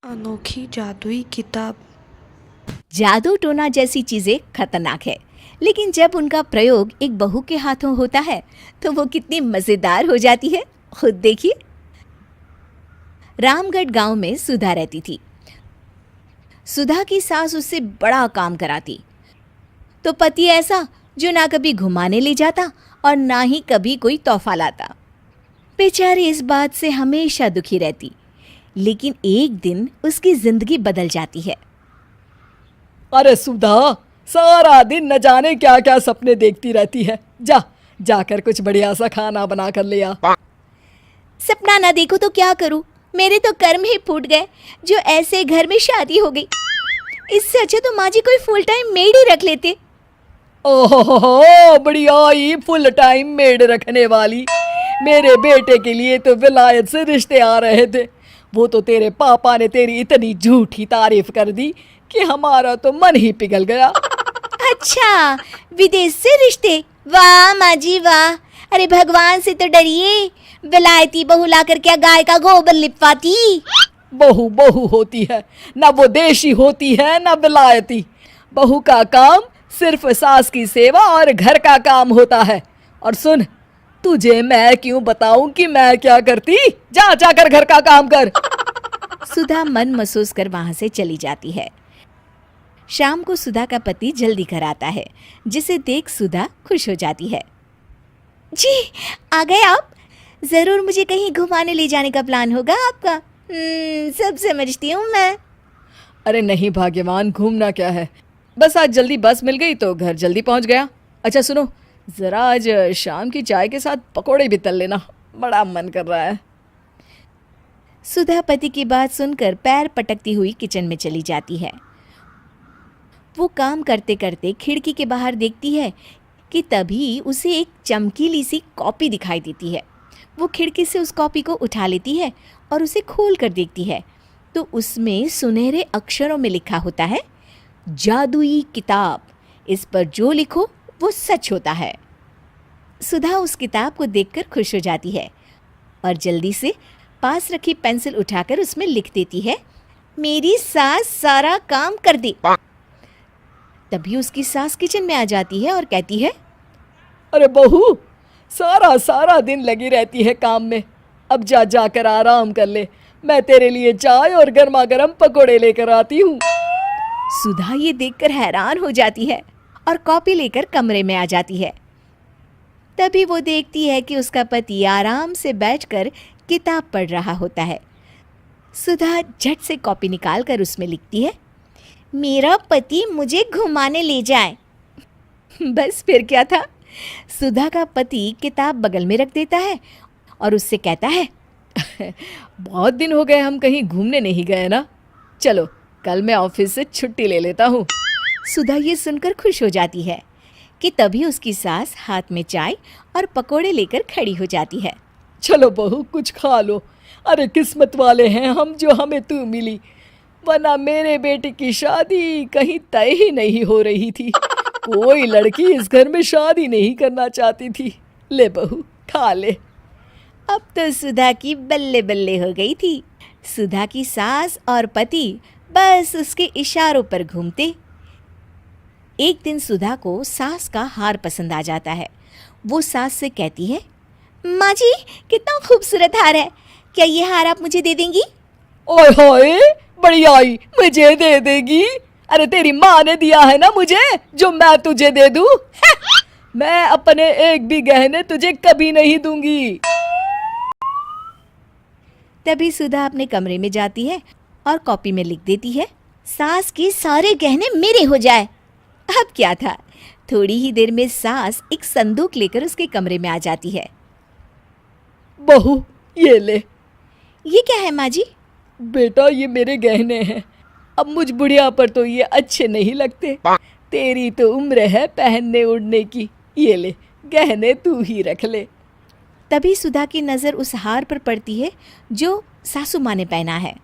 अनोखी जादुई किताब। जादू टोना जैसी चीजें खतरनाक है, लेकिन जब उनका प्रयोग एक बहू के हाथों होता है तो वो कितनी मजेदार हो जाती है। खुद देखिए। रामगढ़ गांव में सुधा रहती थी। सुधा की सास उससे बड़ा काम कराती, तो पति ऐसा जो ना कभी घुमाने ले जाता और ना ही कभी कोई तोहफा लाता। बेचारी इस बात से हमेशा दुखी रहती, लेकिन एक दिन उसकी जिंदगी बदल जाती है। अरे सुधा, सारा दिन न जाने क्या क्या सपने देखती रहती है। जाकर कुछ बढ़िया सा खाना बना कर ले आ। सपना ना देखो तो क्या करूं, मेरे तो कर्म ही फूट गए जो ऐसे घर में शादी हो गई। इससे अच्छा तो माँ जी कोई फुल टाइम मेड ही रख लेते। ओहो, बढ़िया ही फुल टाइम मेड रखने वाली। मेरे बेटे के लिए तो विलायत से रिश्ते आ रहे थे। वो तो तेरे पापा ने तेरी इतनी झूठी तारीफ कर दी कि हमारा तो मन ही पिघल गया। अच्छा, विदेश से रिश्ते? वाह माँ जी वाह। अरे भगवान से तो डरिए, विलायती बहू लाकर क्या गाय का गोबर लिपवाती। बहू बहू होती है, ना वो देशी होती है ना विलायती। बहू का काम सिर्फ सास की सेवा और घर का काम होता है। और सुन, तुझे मैं क्यों बताऊं कि मैं क्या करती। जाकर घर का काम कर। सुधा मन महसूस कर वहां से चली जाती है। शाम को सुधा का पति जल्दी घर आता है, जिसे देख सुधा खुश हो जाती है। जी, आ गए आप। जरूर मुझे कहीं घुमाने ले जाने का प्लान होगा आपका। सब समझती हूँ मैं। अरे नहीं भाग्यवान, घूमना क्या है, बस आज जल्दी बस मिल गई तो घर जल्दी पहुंच गया। अच्छा सुनो, जरा आज शाम की चाय के साथ पकोड़े भी तल लेना, बड़ा मन कर रहा है। सुधा पति की बात सुनकर पैर पटकती हुई किचन में चली जाती है। वो काम करते करते खिड़की के बाहर देखती है कि तभी उसे एक चमकीली सी कॉपी दिखाई देती है। वो खिड़की से उस कॉपी को उठा लेती है और उसे खोल कर देखती है, तो उसमें सुनहरे अक्षरों में लिखा होता है, जादुई किताब, इस पर जो लिखो वो सच होता है। सुधा उस किताब को देखकर खुश हो जाती है और जल्दी से पास रखी पेंसिल उठाकर उसमें लिख देती है, मेरी सास सारा काम कर दे। तभी उसकी सास किचन में आ जाती है और कहती है, अरे बहू, सारा सारा दिन लगी रहती है काम में। अब जाकर आराम कर ले, मैं तेरे लिए चाय और गर्मा गर्म पकोड़े लेकर आती हूँ। सुधा ये देखकर हैरान हो जाती है और कॉपी लेकर कमरे में आ जाती है। तभी वो देखती है कि उसका पति आराम से बैठकर किताब पढ़ रहा होता है। सुधा झट से कॉपी निकालकर उसमें लिखती है, मेरा पति मुझे घुमाने ले जाए। बस फिर क्या था, सुधा का पति किताब बगल में रख देता है और उससे कहता है, बहुत दिन हो गए हम कहीं घूमने नहीं गए ना, चलो कल मैं ऑफिस से छुट्टी ले लेता हूँ। सुधा ये सुनकर खुश हो जाती है कि तभी उसकी सास हाथ में चाय और पकोड़े लेकर खड़ी हो जाती है। चलो बहू, कुछ खा लो। अरे किस्मत वाले हैं हम जो हमें तू मिली, वरना मेरे बेटे की शादी कहीं तय ही नहीं हो रही थी। कोई लड़की इस घर में शादी नहीं करना चाहती थी। ले बहू, खा ले। अब तो सुधा की बल्ले बल्ले हो गई थी। सुधा की सास और पति बस उसके इशारों पर घूमते। एक दिन सुधा को सास का हार पसंद आ जाता है। वो सास से कहती है, माँ जी कितना खूबसूरत हार है, क्या ये हार आप मुझे दे देंगी? ओए होए, बढ़िया ही मुझे दे देगी? अरे तेरी माँ ने दिया है ना मुझे, जो मैं तुझे दे दूँ? मैं अपने एक भी गहने तुझे कभी नहीं दूंगी। तभी सुधा अपने कमरे में जाती है और कॉपी में लिख देती है, सास के सारे गहने मेरे हो जाए। अब क्या था, थोड़ी ही देर में सास एक संदूक लेकर उसके कमरे में आ जाती है। बहू ये ले। ये क्या है माँ जी? बेटा ये मेरे गहने हैं, अब मुझ बुढ़िया पर तो ये अच्छे नहीं लगते। तेरी तो उम्र है पहनने उड़ने की, ये ले गहने तू ही रख ले। तभी सुधा की नज़र उस हार पर पड़ती है जो सासू माँ ने पहना है।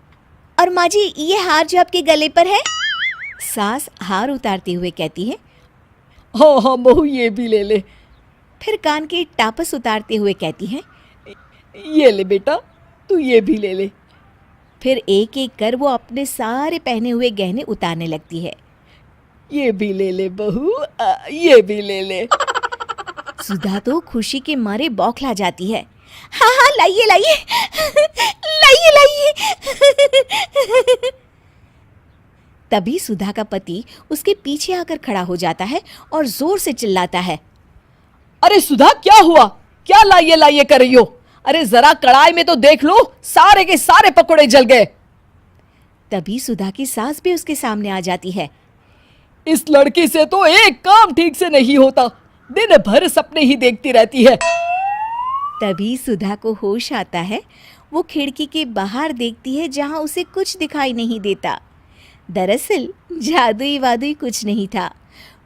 और माँ जी ये हार जो आपके गले पर है? सास हार उतारते हुए कहती है, हाँ हाँ बहू, ये भी ले ले। फिर कान के टापस उतारते हुए कहती है, ये ले बेटा, तू ये भी ले ले। फिर एक एक कर वो अपने सारे पहने हुए गहने उतारने लगती है। ये भी ले ले बहू, ये भी ले ले। सुधा तो खुशी के मारे बौखला जाती है। हाँ हाँ, लाइए लाइए, लाइए लाइए। तभी सुधा का पति उसके पीछे आकर खड़ा हो जाता है और जोर से चिल्लाता है। अरे सुधा, क्या हुआ? क्या लाइए लाइए कर रही हो? अरे जरा कढ़ाई में तो देख लो, सारे के सारे पकोड़े जल गए। तभी सुधा की सास भी उसके सामने आ जाती है। इस लड़की से तो एक काम ठीक से नहीं होता, दिन भर सपने ही देखती रहती है। तभी सुधा को होश आता है। वो खिड़की के बाहर देखती है जहां उसे कुछ दिखाई नहीं देता। दरअसल जादुई वादुई कुछ नहीं था,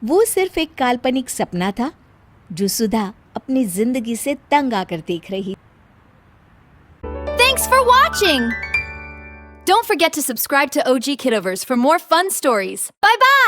वो सिर्फ एक काल्पनिक सपना था जो सुधा अपनी जिंदगी से तंग आकर देख रही। Thanks for watching! Don't forget to subscribe to OG Kidoverse for more fun stories. Bye bye!